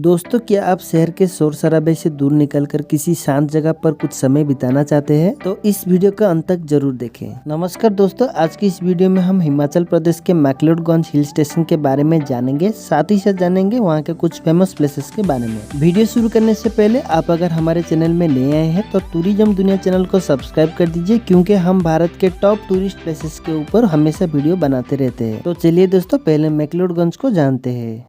दोस्तों, क्या आप शहर के शोर शराबे से दूर निकलकर किसी शांत जगह पर कुछ समय बिताना चाहते हैं? तो इस वीडियो का अंत तक जरूर देखें। नमस्कार दोस्तों, आज की इस वीडियो में हम हिमाचल प्रदेश के मैक्लोडगंज हिल स्टेशन के बारे में जानेंगे, साथ ही साथ जानेंगे वहाँ के कुछ फेमस प्लेसेस के बारे में। वीडियो शुरू करने से पहले आप अगर हमारे चैनल में नए आए हैं तो टूरिज्म दुनिया चैनल को सब्सक्राइब कर दीजिए, क्योंकि हम भारत के टॉप टूरिस्ट प्लेसेस के ऊपर हमेशा वीडियो बनाते रहते हैं। तो चलिए दोस्तों, पहले मैक्लोडगंज को जानते हैं।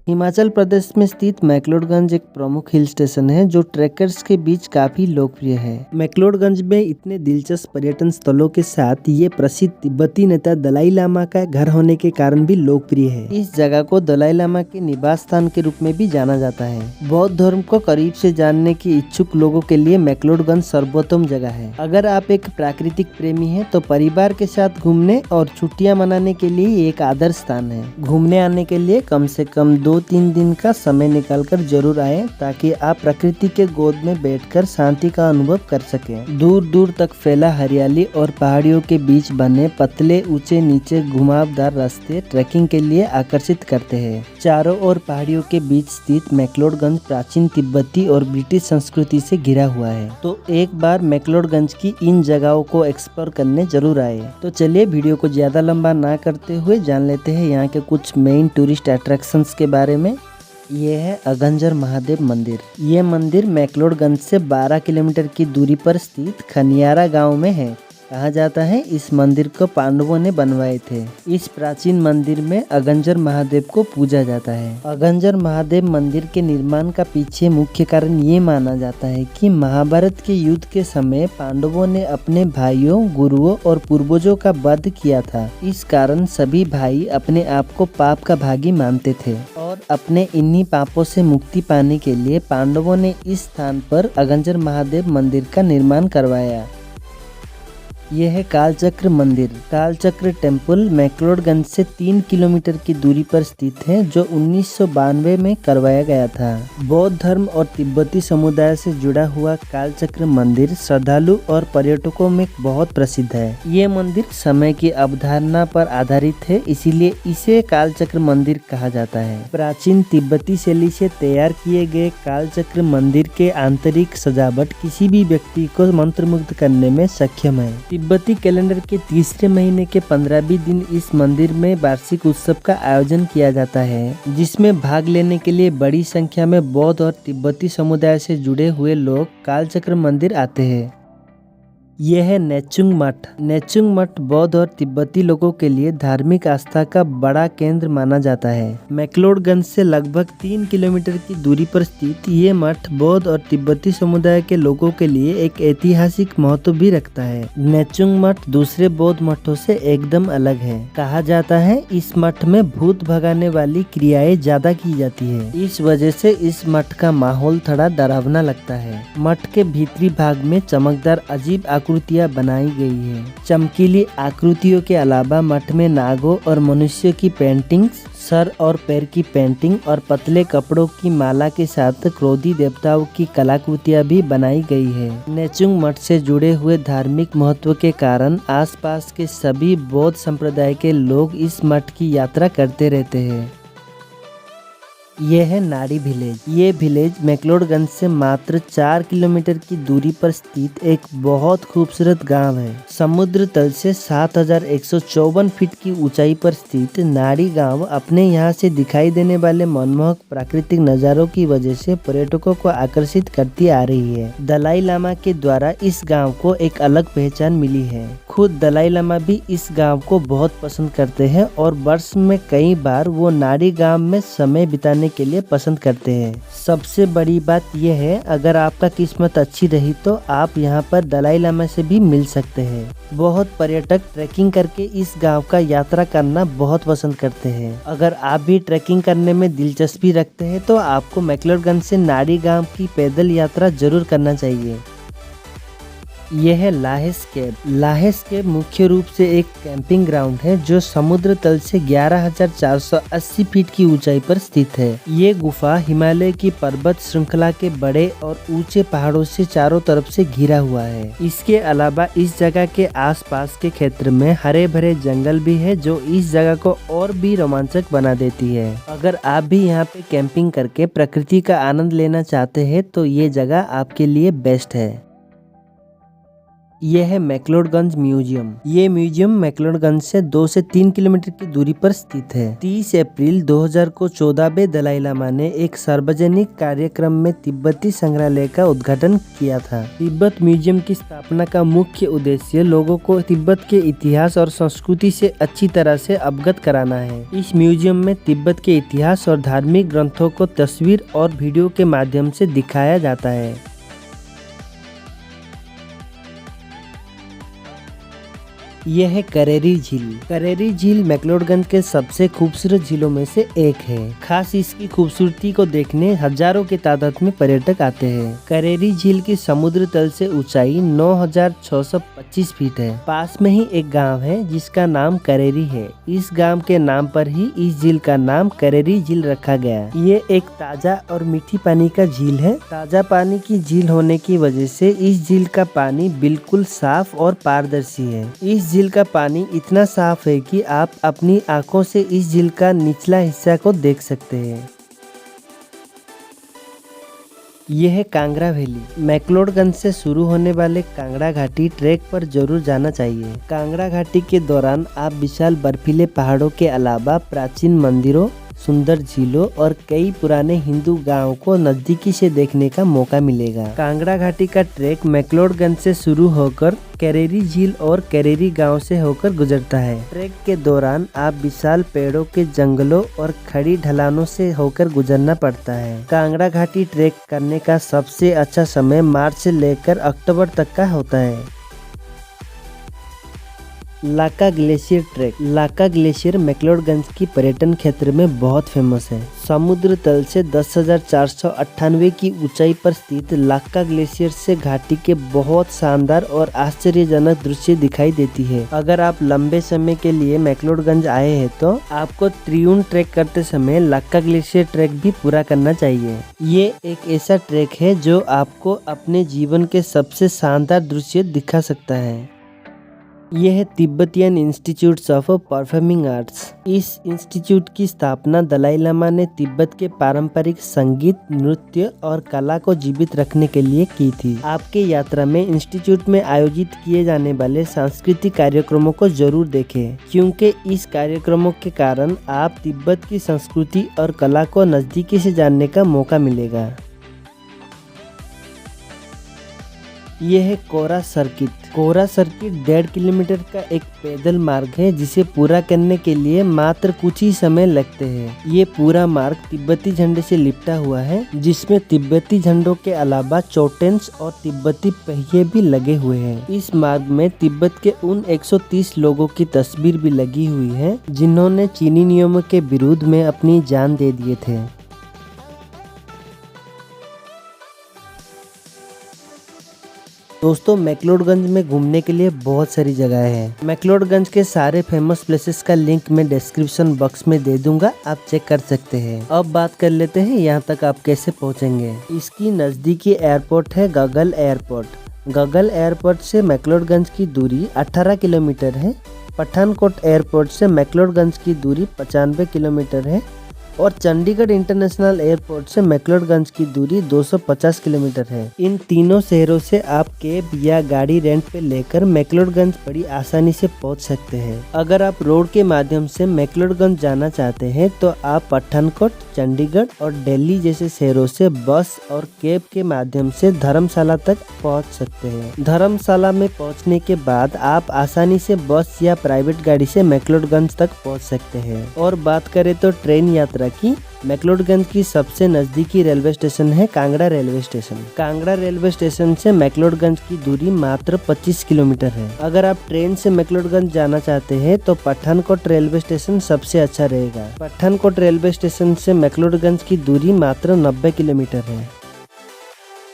हिमाचल प्रदेश में स्थित मैक्लोडगंज एक प्रमुख हिल स्टेशन है जो ट्रैकर्स के बीच काफी लोकप्रिय है। मैक्लोडगंज में इतने दिलचस्प पर्यटन स्थलों के साथ ये प्रसिद्ध तिब्बती नेता दलाई लामा का घर होने के कारण भी लोकप्रिय है। इस जगह को दलाई लामा के निवास स्थान के रूप में भी जाना जाता है। बौद्ध धर्म को करीब से जानने के इच्छुक लोगों के लिए मैक्लोडगंज सर्वोत्तम जगह है। अगर आप एक प्राकृतिक प्रेमी हैं तो परिवार के साथ घूमने और छुट्टियां मनाने के लिए एक आदर्श स्थान है। घूमने आने के लिए कम से कम 2-3 दिन का समय निकालकर जरूर आएं, ताकि आप प्रकृति के गोद में बैठकर शांति का अनुभव कर सकें। दूर दूर तक फैला हरियाली और पहाड़ियों के बीच बने पतले ऊंचे नीचे घुमावदार रास्ते ट्रैकिंग के लिए आकर्षित करते हैं। चारों ओर पहाड़ियों के बीच स्थित मैक्लोडगंज प्राचीन तिब्बती और ब्रिटिश संस्कृति से घिरा हुआ है, तो एक बार मैक्लोडगंज की इन जगहों को एक्सप्लोर करने जरूर आए। तो चलिए वीडियो को ज्यादा लंबा ना करते हुए जान लेते हैं यहाँ के कुछ मेन टूरिस्ट अट्रैक्शंस के बारे में। ये है अगंजर महादेव मंदिर। ये मंदिर मैक्लोडगंज से 12 किलोमीटर की दूरी पर स्थित खनियारा गांव में है। कहा जाता है इस मंदिर को पांडवों ने बनवाए थे। इस प्राचीन मंदिर में अगंजर महादेव को पूजा जाता है। अगंजर महादेव मंदिर के निर्माण का पीछे मुख्य कारण ये माना जाता है कि महाभारत के युद्ध के समय पांडवों ने अपने भाइयों, गुरुओं और पूर्वजों का वध किया था। इस कारण सभी भाई अपने आप को पाप का भागी मानते थे और अपने इन्हीं पापों से मुक्ति पाने के लिए पांडवों ने इस स्थान पर अगंजर महादेव मंदिर का निर्माण करवाया। यह है कालचक्र मंदिर। कालचक्र टेम्पल मैक्लोडगंज से 3 किलोमीटर की दूरी पर स्थित है, जो 1992 में करवाया गया था। बौद्ध धर्म और तिब्बती समुदाय से जुड़ा हुआ कालचक्र मंदिर श्रद्धालु और पर्यटकों में बहुत प्रसिद्ध है। ये मंदिर समय की अवधारणा पर आधारित है, इसीलिए इसे कालचक्र मंदिर कहा जाता है। प्राचीन तिब्बती शैली से तैयार किए गए कालचक्र मंदिर के आंतरिक सजावट किसी भी व्यक्ति को मंत्रमुग्ध करने में सक्षम है। तिब्बती कैलेंडर के तीसरे महीने के 15वें दिन इस मंदिर में वार्षिक उत्सव का आयोजन किया जाता है, जिसमें भाग लेने के लिए बड़ी संख्या में बौद्ध और तिब्बती समुदाय से जुड़े हुए लोग कालचक्र मंदिर आते हैं। यह है नेचुंग मठ। नेचुंग मठ बौद्ध और तिब्बती लोगों के लिए धार्मिक आस्था का बड़ा केंद्र माना जाता है। मैक्लोडगंज से लगभग 3 किलोमीटर की दूरी पर स्थित ये मठ बौद्ध और तिब्बती समुदाय के लोगों के लिए एक ऐतिहासिक महत्व भी रखता है। नेचुंग मठ दूसरे बौद्ध मठों से एकदम अलग है। कहा जाता है इस मठ में भूत भगाने वाली क्रियाएं ज्यादा की जाती है। इस वजह से इस मठ का माहौल थोड़ा डरावना लगता है। मठ के भीतरी भाग में चमकदार अजीब आकृतियां बनाई गई है। चमकीली आकृतियों के अलावा मठ में नागों और मनुष्यों की पेंटिंग्स, सर और पैर की पेंटिंग और पतले कपड़ों की माला के साथ क्रोधी देवताओं की कलाकृतियां भी बनाई गई है। नेचुंग मठ से जुड़े हुए धार्मिक महत्व के कारण आसपास के सभी बौद्ध संप्रदाय के लोग इस मठ की यात्रा करते रहते हैं। यह है नाड़ी विलेज। ये विलेज मैक्लोडगंज से मात्र 4 किलोमीटर की दूरी पर स्थित एक बहुत खूबसूरत गांव है। समुद्र तल से 7154 फीट की ऊंचाई पर स्थित नाड़ी गांव अपने यहाँ से दिखाई देने वाले मनमोहक प्राकृतिक नज़ारों की वजह से पर्यटकों को आकर्षित करती आ रही है। दलाई लामा के द्वारा इस गाँव को एक अलग पहचान मिली है। खुद दलाई लामा भी इस गांव को बहुत पसंद करते हैं और वर्ष में कई बार वो नाड़ी गांव में समय बिताने के लिए पसंद करते हैं। सबसे बड़ी बात यह है, अगर आपका किस्मत अच्छी रही तो आप यहाँ पर दलाई लामा से भी मिल सकते हैं। बहुत पर्यटक ट्रैकिंग करके इस गांव का यात्रा करना बहुत पसंद करते हैं। अगर आप भी ट्रैकिंग करने में दिलचस्पी रखते हैं तो आपको मैक्लोडगंज से नाड़ी गांव की पैदल यात्रा जरूर करना चाहिए। यह है लाहेस केव। लाहेस केव मुख्य रूप से एक कैंपिंग ग्राउंड है जो समुद्र तल से 11,480 फीट की ऊंचाई पर स्थित है। ये गुफा हिमालय की पर्वत श्रृंखला के बड़े और ऊंचे पहाड़ों से चारों तरफ से घिरा हुआ है। इसके अलावा इस जगह के आसपास के क्षेत्र में हरे भरे जंगल भी है जो इस जगह को और भी रोमांचक बना देती है। अगर आप भी यहाँ पे कैंपिंग करके प्रकृति का आनंद लेना चाहते हैं तो ये जगह आपके लिए बेस्ट है। यह है मैक्लोडगंज म्यूजियम। ये म्यूजियम मैक्लोडगंज से 2 से 3 किलोमीटर की दूरी पर स्थित है। 30 अप्रैल 2000 को 14वें दलाई लामा ने एक सार्वजनिक कार्यक्रम में तिब्बती संग्रहालय का उद्घाटन किया था। तिब्बत म्यूजियम की स्थापना का मुख्य उद्देश्य लोगों को तिब्बत के इतिहास और संस्कृति से अच्छी तरह से अवगत कराना है। इस म्यूजियम में तिब्बत के इतिहास और धार्मिक ग्रंथों को तस्वीर और वीडियो के माध्यम से दिखाया जाता है। यह है करेरी झील। करेरी झील मैक्लोडगंज के सबसे खूबसूरत झीलों में से एक है। खास इसकी खूबसूरती को देखने हजारों की तादाद में पर्यटक आते हैं। करेरी झील की समुद्र तल से ऊंचाई 9,625 फीट है। पास में ही एक गांव है जिसका नाम करेरी है। इस गांव के नाम पर ही इस झील का नाम करेरी झील रखा गया। ये एक ताजा और मीठी पानी का झील है। ताजा पानी की झील होने की वजह से इस झील का पानी बिल्कुल साफ और पारदर्शी है। इस झील का पानी इतना साफ है कि आप अपनी आंखों से इस झील का निचला हिस्सा को देख सकते हैं। यह है कांगड़ा वैली। मैक्लोडगंज से शुरू होने वाले कांगड़ा घाटी ट्रैक पर जरूर जाना चाहिए। कांगड़ा घाटी के दौरान आप विशाल बर्फीले पहाड़ों के अलावा प्राचीन मंदिरों, सुंदर झीलों और कई पुराने हिंदू गांवों को नजदीकी से देखने का मौका मिलेगा। कांगड़ा घाटी का ट्रैक मैक्लोडगंज से शुरू होकर करेरी झील और करेरी गांव से होकर गुजरता है। ट्रैक के दौरान आप विशाल पेड़ों के जंगलों और खड़ी ढलानों से होकर गुजरना पड़ता है। कांगड़ा घाटी ट्रैक करने का सबसे अच्छा समय मार्च से लेकर अक्टूबर तक का होता है। Laka glacier track. Laka glacier McLeodganj की पर्यटन क्षेत्र में बहुत फेमस है। समुद्र तल से 10,498 की ऊंचाई पर स्थित लाका ग्लेशियर से घाटी के बहुत शानदार और आश्चर्यजनक दृश्य दिखाई देती है। अगर आप लंबे समय के लिए मैक्लोडगंज आए हैं तो आपको त्रिउन ट्रैक करते समय लाका ग्लेशियर ट्रैक भी पूरा करना चाहिए। ये एक ऐसा ट्रैक है जो आपको अपने जीवन के सबसे शानदार दृश्य दिखा सकता है। यह है Tibetan institute of performing arts. इस इंस्टीट्यूट की स्थापना दलाई लामा ने तिब्बत के पारंपरिक संगीत, नृत्य और कला को जीवित रखने के लिए की थी। आपके यात्रा में इंस्टीट्यूट में आयोजित किए जाने वाले सांस्कृतिक कार्यक्रमों को जरूर देखें, क्योंकि इस कार्यक्रमों के कारण आप तिब्बत की संस्कृति और कला को नजदीकी से जानने का मौका मिलेगा। यह है कोरा सर्किट। कोरा सर्किट 1.5 किलोमीटर का एक पैदल मार्ग है जिसे पूरा करने के लिए मात्र कुछ ही समय लगते हैं। ये पूरा मार्ग तिब्बती झंडे से लिपटा हुआ है, जिसमें तिब्बती झंडों के अलावा चोटेन्स और तिब्बती पहिए भी लगे हुए हैं। इस मार्ग में तिब्बत के उन 130 लोगों की तस्वीर भी लगी हुई है जिन्होंने चीनी नियमों के विरुद्ध में अपनी जान दे दिए थे। दोस्तों, मैक्लोडगंज में घूमने के लिए बहुत सारी जगह है। मैक्लोडगंज के सारे फेमस प्लेसेस का लिंक मैं डिस्क्रिप्शन बॉक्स में दे दूंगा, आप चेक कर सकते हैं। अब बात कर लेते हैं यहाँ तक आप कैसे पहुँचेंगे। इसकी नज़दीकी एयरपोर्ट है गगल एयरपोर्ट। गगल एयरपोर्ट से मैक्लोडगंज की दूरी 18 किलोमीटर है। पठानकोट एयरपोर्ट से मैक्लोडगंज की दूरी 95 किलोमीटर है और चंडीगढ़ इंटरनेशनल एयरपोर्ट से मैक्लोडगंज की दूरी 250 किलोमीटर है। इन तीनों शहरों से आप कैब या गाड़ी रेंट पे लेकर मैक्लोडगंज बड़ी आसानी से पहुंच सकते हैं। अगर आप रोड के माध्यम से मैक्लोडगंज जाना चाहते हैं तो आप पठानकोट, चंडीगढ़ और दिल्ली जैसे शहरों से बस और कैब के माध्यम से धर्मशाला तक पहुंच सकते हैं। धर्मशाला में पहुंचने के बाद आप आसानी से बस या प्राइवेट गाड़ी से मैक्लोडगंज तक पहुंच सकते हैं। और बात करें तो ट्रेन यात्रा की, मैक्लोडगंज की सबसे नजदीकी रेलवे स्टेशन है Kangra railway station. Kangra railway station से मैक्लोडगंज की दूरी मात्र 25 किलोमीटर है। अगर आप ट्रेन से मैक्लोडगंज जाना चाहते हैं तो पठानकोट रेलवे स्टेशन सबसे अच्छा रहेगा। पठानकोट रेलवे स्टेशन से मैक्लोडगंज की दूरी मात्र 90 किलोमीटर है।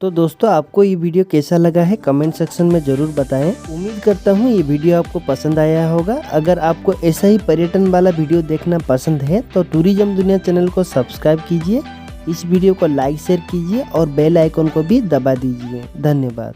तो दोस्तों आपको ये वीडियो कैसा लगा है कमेंट सेक्शन में जरूर बताएं। उम्मीद करता हूँ ये वीडियो आपको पसंद आया होगा। अगर आपको ऐसा ही पर्यटन वाला वीडियो देखना पसंद है तो टूरिज्म दुनिया चैनल को सब्सक्राइब कीजिए, इस वीडियो को लाइक शेयर कीजिए और बेल आइकन को भी दबा दीजिए। धन्यवाद।